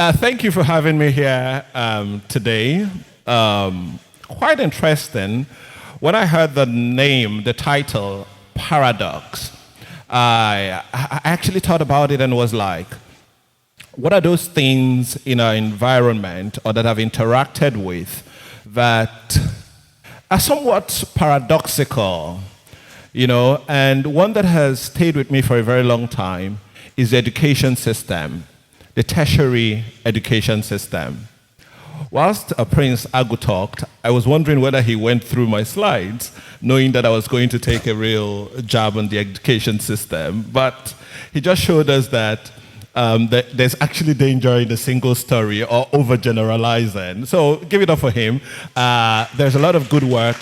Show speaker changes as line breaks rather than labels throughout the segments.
Thank you for having me here today. Quite interesting. When I heard the name, the title, Paradox, I actually thought about it and was like, what are those things in our environment or that I've interacted with that are somewhat paradoxical, and one that has stayed with me for a very long time is the education system, the tertiary education system. Whilst Prince Agu talked, I was wondering whether he went through my slides, knowing that I was going to take a real jab on the education system. But he just showed us that there's actually danger in a single story or overgeneralizing. So give it up for him. There's a lot of good work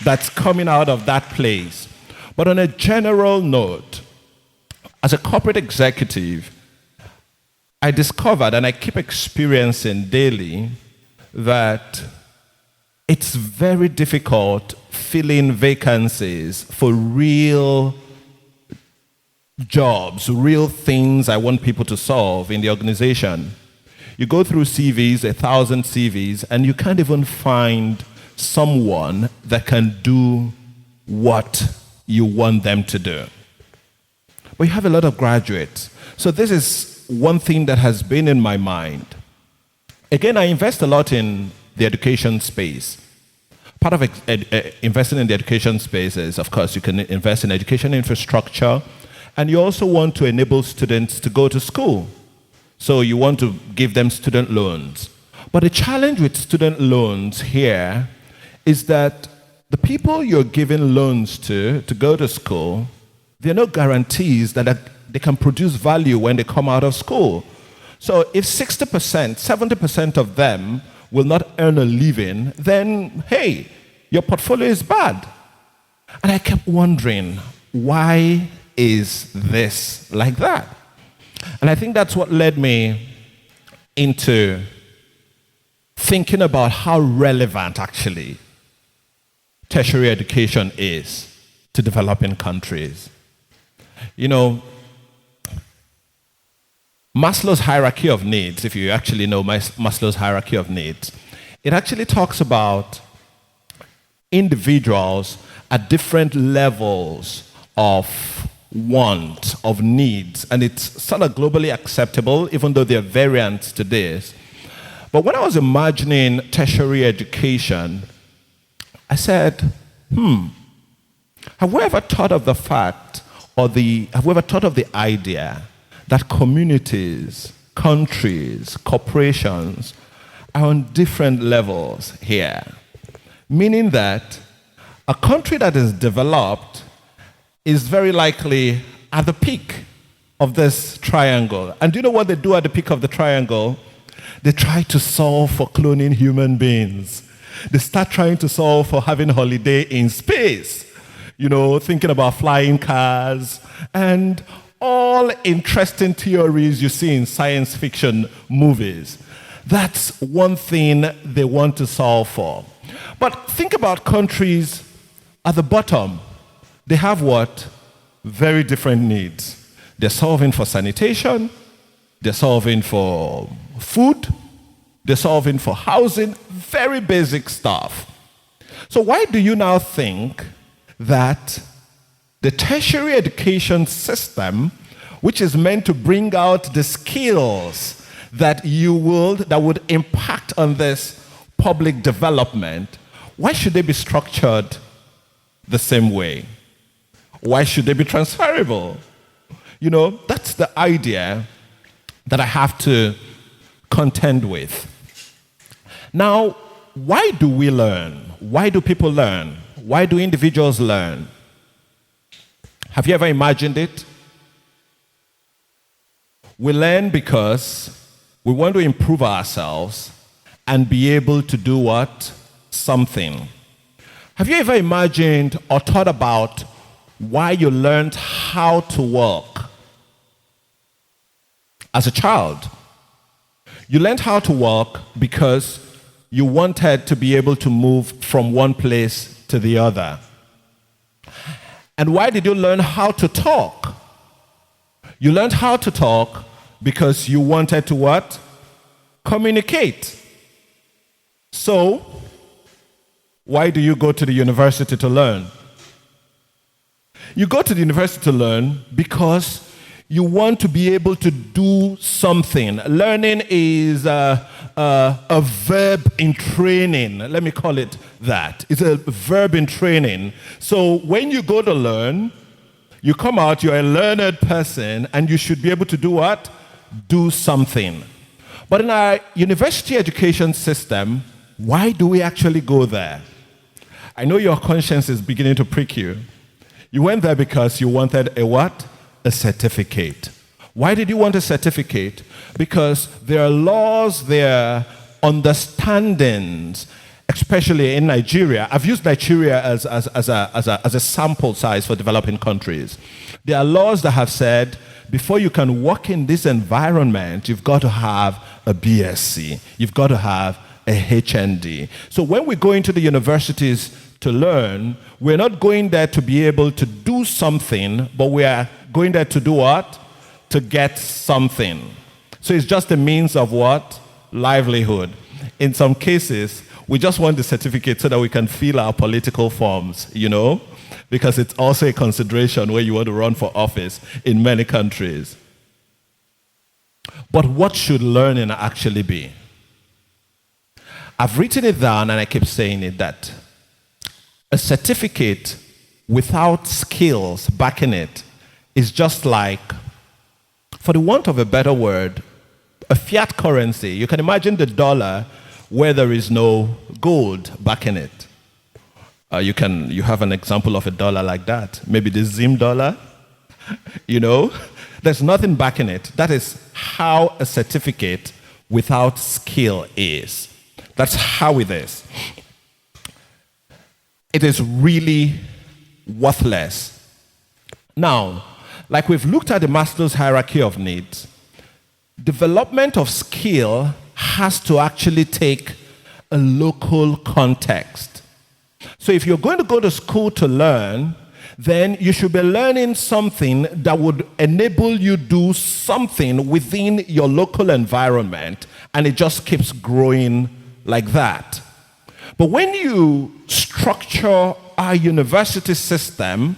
that's coming out of that place. But on a general note, as a corporate executive, I discovered, and I keep experiencing daily, that it's very difficult filling vacancies for real jobs, real things I want people to solve in the organization. You go through CVs, 1,000 CVs, and you can't even find someone that can do what you want them to do. But you have a lot of graduates. So this is one thing that has been in my mind. Again, I invest a lot in the education space. Part of investing in the education space is, of course, you can invest in education infrastructure, and you also want to enable students to go to school. So you want to give them student loans. But the challenge with student loans here is that the people you're giving loans to go to school, there are no guarantees that they can produce value when they come out of school. So if 60%, 70% of them will not earn a living, then, hey, your portfolio is bad. And I kept wondering, why is this like that? And I think that's what led me into thinking about how relevant, actually, tertiary education is to developing countries. Maslow's hierarchy of needs, if you actually know Maslow's hierarchy of needs, it actually talks about individuals at different levels of want, of needs, and it's sort of globally acceptable, even though there are variants to this. But when I was imagining tertiary education, I said, have we ever thought of the fact, have we ever thought of the idea that communities, countries, corporations are on different levels here? Meaning that a country that is developed is very likely at the peak of this triangle. And do you know what they do at the peak of the triangle? They try to solve for cloning human beings. They start trying to solve for having a holiday in space, thinking about flying cars, and all interesting theories you see in science fiction movies. That's one thing they want to solve for. But think about countries at the bottom. They have what? Very different needs. They're solving for sanitation, they're solving for food, they're solving for housing, very basic stuff. So why do you now think that the tertiary education system, which is meant to bring out the skills that would impact on this public development, why should they be structured the same way? Why should they be transferable? That's the idea that I have to contend with. Now, why do we learn? Why do people learn? Why do individuals learn? Have you ever imagined it? We learn because we want to improve ourselves and be able to do what? Something. Have you ever imagined or thought about why you learned how to walk as a child? You learned how to walk because you wanted to be able to move from one place to the other. And why did you learn how to talk? You learned how to talk because you wanted to what? communicate. So, why do you go to the university to learn? You go to the university to learn because you want to be able to do something. Learning is a verb in training. Let me call it that. It's a verb in training. So when you go to learn, you come out, you're a learned person, and you should be able to do what? Do something. But in our university education system, why do we actually go there? I know your conscience is beginning to prick you. You went there because you wanted a what? A certificate. Why did you want a certificate? Because there are laws, there are understandings, especially in Nigeria. I've used Nigeria as a sample size for developing countries. There are laws that have said, before you can work in this environment, you've got to have a BSc. You've got to have a HND. So when we go into the universities to learn, we're not going there to be able to do something, but we are going there to do what? To get something. So it's just a means of what? Livelihood. In some cases, we just want the certificate so that we can fill our political forms, because it's also a consideration where you want to run for office in many countries. But what should learning actually be? I've written it down and I keep saying it, that a certificate without skills backing it is just like, for the want of a better word, a fiat currency. You can imagine the dollar where there is no gold backing it. You have an example of a dollar like that. Maybe the Zim dollar. There's nothing backing it. That is how a certificate without skill is. That's how it is. It is really worthless. Now, like we've looked at the Maslow's hierarchy of needs, development of skill has to actually take a local context. So if you're going to go to school to learn, then you should be learning something that would enable you to do something within your local environment, and it just keeps growing like that. But when you structure our university system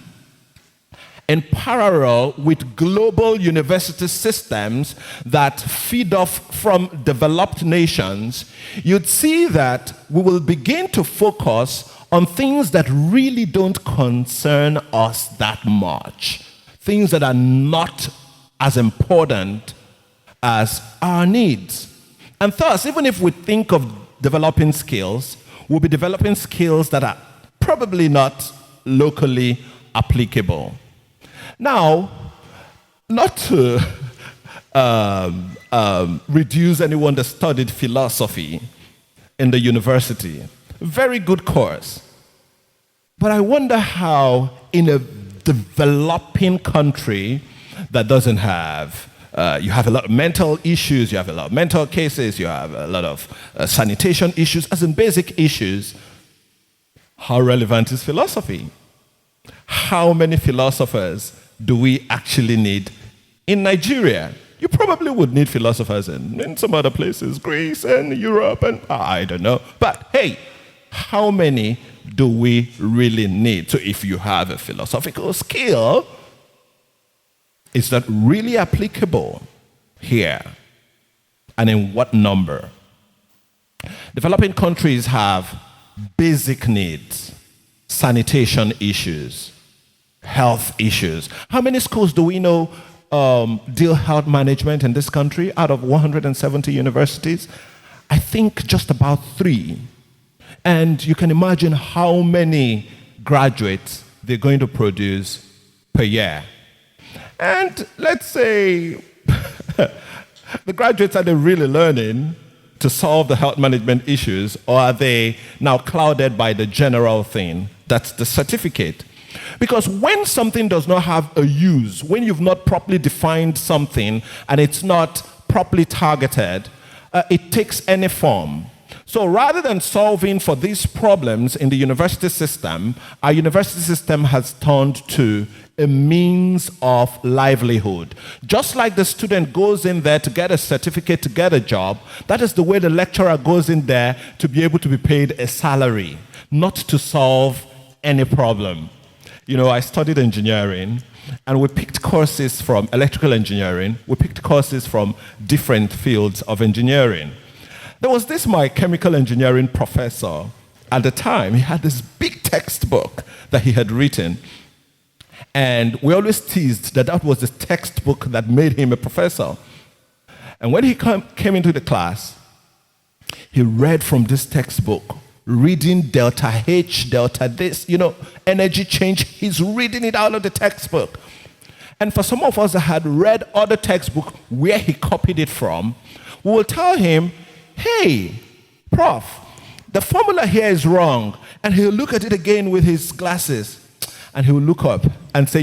in parallel with global university systems that feed off from developed nations, you'd see that we will begin to focus on things that really don't concern us that much, things that are not as important as our needs. And thus, even if we think of developing skills, we'll be developing skills that are probably not locally applicable. Now, not to reduce anyone that studied philosophy in the university, very good course. But I wonder how in a developing country that doesn't have, you have a lot of mental issues, you have a lot of mental cases, you have a lot of sanitation issues, as in basic issues, how relevant is philosophy? How many philosophers do we actually need in Nigeria? You probably would need philosophers in some other places, Greece and Europe, and I don't know. But hey, how many do we really need? So if you have a philosophical skill, is that really applicable here? And in what number? Developing countries have basic needs, sanitation issues, health issues. How many schools do we know deal health management in this country out of 170 universities? I think just about 3. And you can imagine how many graduates they're going to produce per year. And let's say the graduates, are they really learning to solve the health management issues, or are they now clouded by the general thing? That's the certificate. Because when something does not have a use, when you've not properly defined something and it's not properly targeted, it takes any form. So rather than solving for these problems in the university system, our university system has turned to a means of livelihood. Just like the student goes in there to get a certificate, to get a job, that is the way the lecturer goes in there to be able to be paid a salary, not to solve any problem. You know, I studied engineering, and we picked courses from electrical engineering. We picked courses from different fields of engineering. There was this my chemical engineering professor. At the time, he had this big textbook that he had written. And we always teased that that was the textbook that made him a professor. And when he came into the class, he read from this textbook, reading delta H, delta this, energy change. He's reading it out of the textbook. And for some of us that had read other textbook where he copied it from, we will tell him, hey, prof, the formula here is wrong. And he'll look at it again with his glasses. And he'll look up and say,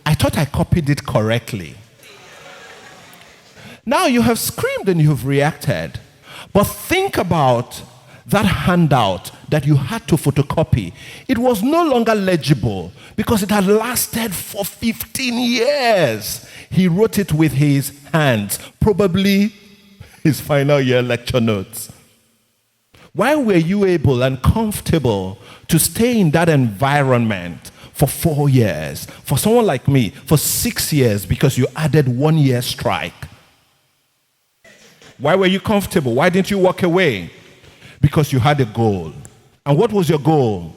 I thought I copied it correctly. Now you have screamed and you've reacted. But think about that handout that you had to photocopy. It was no longer legible because it had lasted for 15 years. He wrote it with his hands, probably his final year lecture notes. Why were you able and comfortable to stay in that environment for 4 years? For someone like me, for 6 years, because you added 1 year strike. Why were you comfortable? Why didn't you walk away? Because you had a goal. And what was your goal?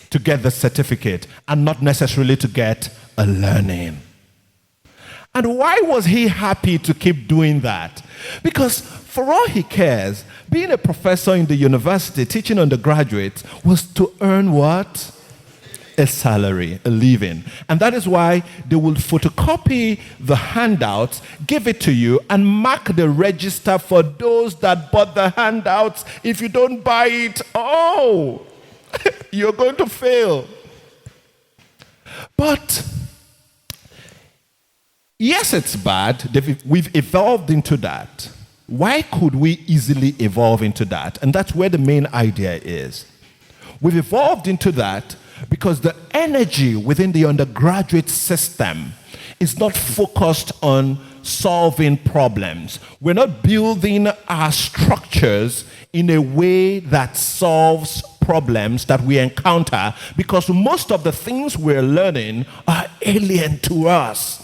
To get the certificate and not necessarily to get a learning. And why was he happy to keep doing that? Because for all he cares, being a professor in the university, teaching undergraduates, was to earn what? A salary, a living. And that is why they will photocopy the handouts, give it to you, and mark the register for those that bought the handouts. If you don't buy it, you're going to fail. But yes, it's bad. We've evolved into that. Why could we easily evolve into that? And that's where the main idea is. We've evolved into that because the energy within the undergraduate system is not focused on solving problems. We're not building our structures in a way that solves problems that we encounter, because most of the things we're learning are alien to us.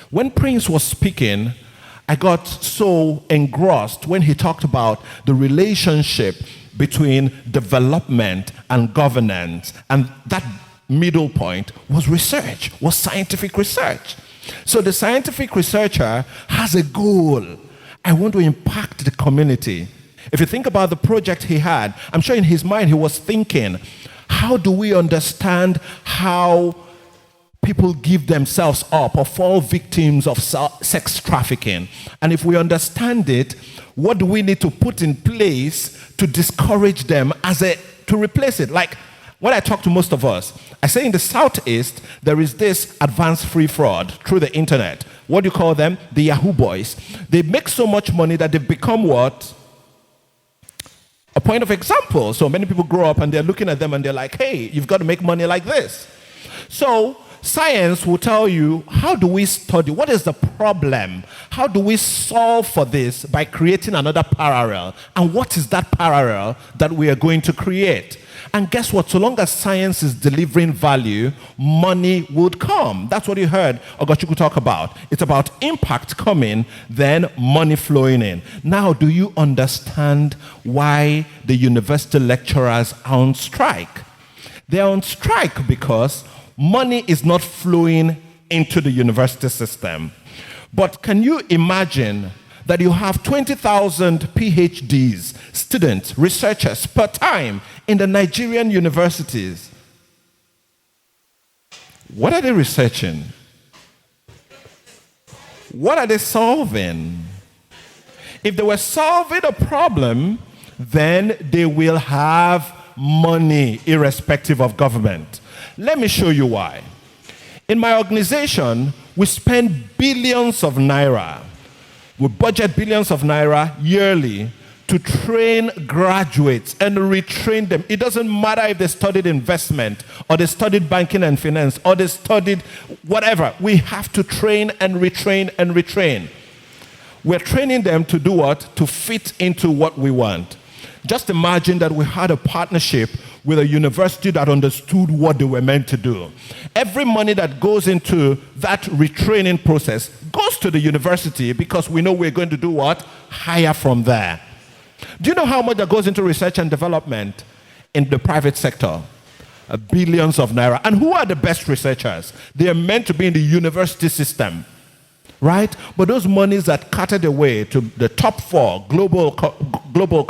When Prince was speaking, I got so engrossed when he talked about the relationship between development and governance. And that middle point was research, was scientific research. So the scientific researcher has a goal. I want to impact the community. If you think about the project he had, I'm sure in his mind he was thinking, how do we understand how people give themselves up or fall victims of sex trafficking? And if we understand it, what do we need to put in place to discourage them to replace it? Like when I talk to most of us, I say in the Southeast, there is this advanced free fraud through the internet. What do you call them? The Yahoo boys. They make so much money that they've become what? A point of example. So many people grow up and they're looking at them and they're like, hey, you've got to make money like this. So science will tell you, how do we study? What is the problem? How do we solve for this by creating another parallel? And what is that parallel that we are going to create? And guess what? So long as science is delivering value, money would come. That's what you heard Ukachukwu talk about. It's about impact coming, then money flowing in. Now, do you understand why the university lecturers are on strike? They're on strike because money is not flowing into the university system. But can you imagine that you have 20,000 PhDs, students, researchers per time in the Nigerian universities? What are they researching? What are they solving? If they were solving a problem, then they will have money irrespective of government. Let me show you why. In my organization, we spend billions of naira We budget billions of naira yearly to train graduates and retrain them. It doesn't matter if they studied investment or they studied banking and finance or they studied whatever. We have to train and retrain and retrain. We're training them to do what? To fit into what we want. Just imagine that we had a partnership with a university that understood what they were meant to do. Every money that goes into that retraining process goes to the university because we know we're going to do what? Hire from there. Do you know how much that goes into research and development in the private sector? Billions of naira. And who are the best researchers? They are meant to be in the university system, right? But those monies that carted away to the top 4 global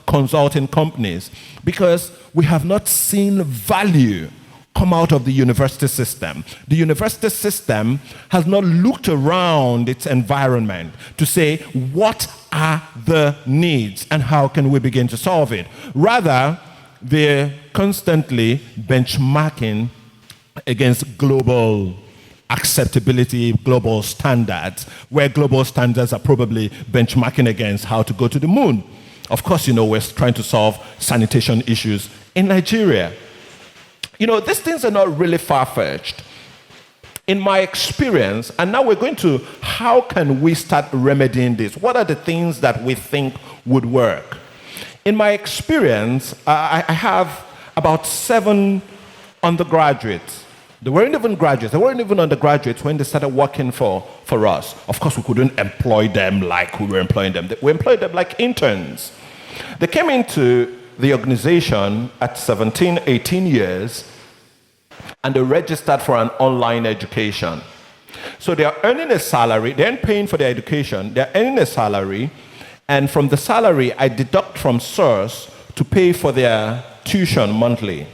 consulting companies because we have not seen value come out of the university system. The university system has not looked around its environment to say, what are the needs and how can we begin to solve it? Rather, they're constantly benchmarking against global acceptability, global standards, where global standards are probably benchmarking against how to go to the moon. Of course, we're trying to solve sanitation issues in Nigeria. These things are not really far-fetched. In my experience, and now we're going to, how can we start remedying this? What are the things that we think would work? In my experience, I have about 7 undergraduates. They weren't even graduates. They weren't even undergraduates when they started working for us. Of course, we couldn't employ them like we were employing them. We employed them like interns. They came into the organization at 17, 18 years, and they registered for an online education. So they are earning a salary. They aren't paying for their education. They're earning a salary, and from the salary, I deduct from source to pay for their tuition monthly.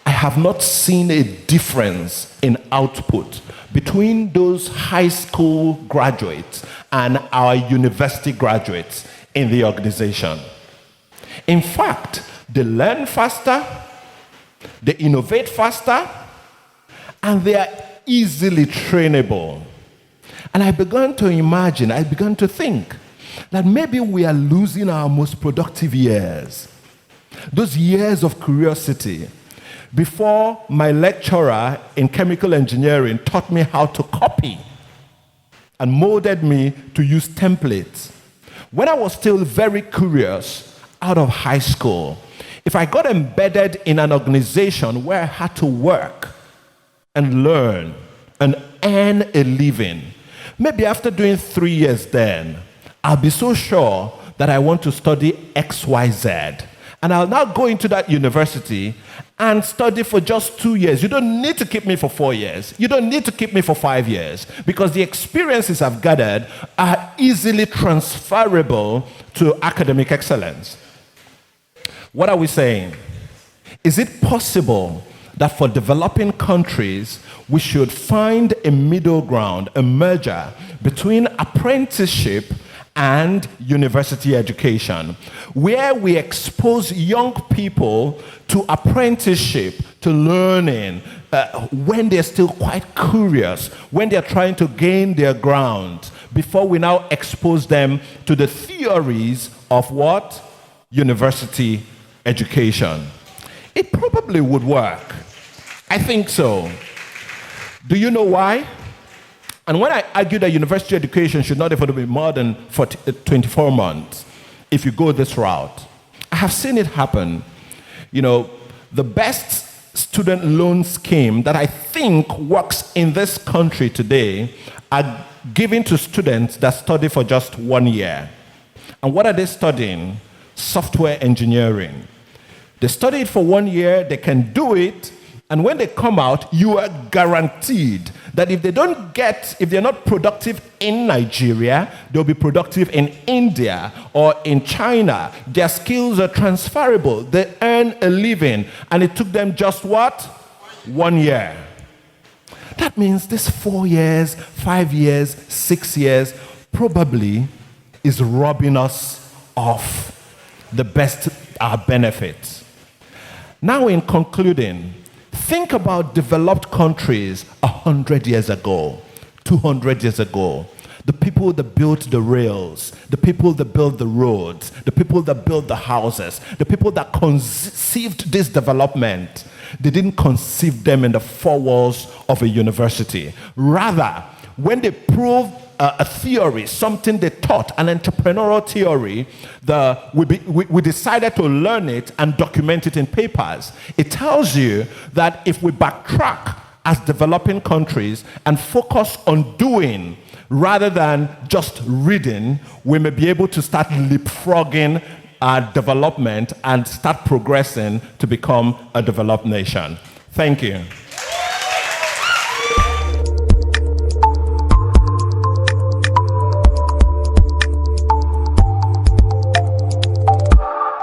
I have not seen a difference in output between those high school graduates and our university graduates in the organization. In fact, they learn faster, they innovate faster, and they are easily trainable. And I began to think that maybe we are losing our most productive years. Those years of curiosity. Before my lecturer in chemical engineering taught me how to copy and molded me to use templates. When I was still very curious out of high school, if I got embedded in an organization where I had to work and learn and earn a living, maybe after doing 3 years then, I'll be so sure that I want to study XYZ. And I'll now go into that university and study for just 2 years. You don't need to keep me for 4 years. You don't need to keep me for 5 years because the experiences I've gathered are easily transferable to academic excellence. What are we saying? Is it possible that for developing countries, we should find a middle ground, a merger between apprenticeship and university education, where we expose young people to apprenticeship, to learning, when they're still quite curious, when they're trying to gain their ground, before we now expose them to the theories of what? University education. It probably would work. I think so. Do you know why? And when I argue that university education should not even be more than 24 months, if you go this route, I have seen it happen. The best student loan scheme that I think works in this country today are given to students that study for just 1 year. And what are they studying? Software engineering. They study it for 1 year, they can do it, and when they come out, you are guaranteed that if they're not productive in Nigeria, they'll be productive in India or in China. Their skills are transferable. They earn a living. And it took them just what? 1 year. That means this 4 years, 5 years, 6 years probably is robbing us of the best benefits. Now in concluding, think about developed countries 100 years ago, 200 years ago. the people that built the rails, the people that built the roads, the people that built the houses, the people that conceived this development, they didn't conceive them in the four walls of a university. Rather, when they proved a theory, something they taught, an entrepreneurial theory, we decided to learn it and document it in papers. It tells you that if we backtrack as developing countries and focus on doing rather than just reading, we may be able to start leapfrogging our development and start progressing to become a developed nation. Thank you.